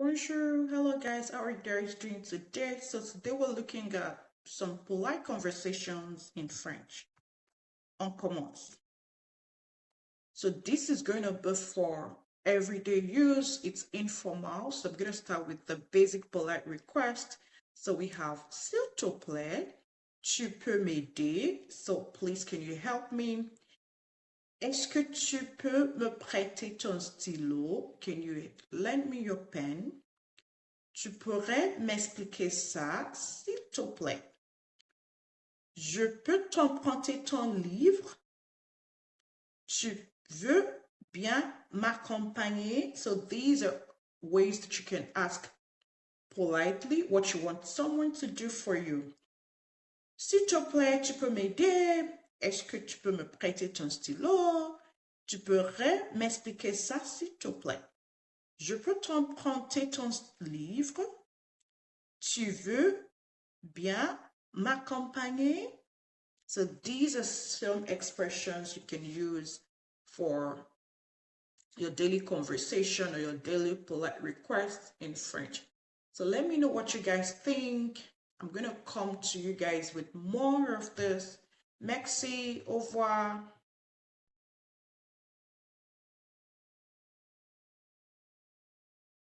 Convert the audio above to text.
Bonjour, hello guys, how are you guys doing today? So today we're looking at some polite conversations in French. On commence. So this is going to be for everyday use. It's informal. So I'm going to start with the basic polite request. So we have s'il te plaît, tu peux m'aider? So please can you help me? Est-ce que tu peux me prêter ton stylo? Can you lend me your pen? Tu pourrais m'expliquer ça, s'il te plaît? Je peux t'emprunter ton livre? Tu veux bien m'accompagner? So these are ways that you can ask politely what you want someone to do for you. S'il te plaît, tu peux m'aider? Est-ce que tu peux me prêter ton stylo? Tu pourrais m'expliquer ça, s'il te plaît? Je peux t'emprunter ton livre? Tu veux bien m'accompagner? So these are some expressions you can use for your daily conversation or your daily polite request in French. So let me know what you guys think. I'm going to come to you guys with more of this. Merci, au revoir.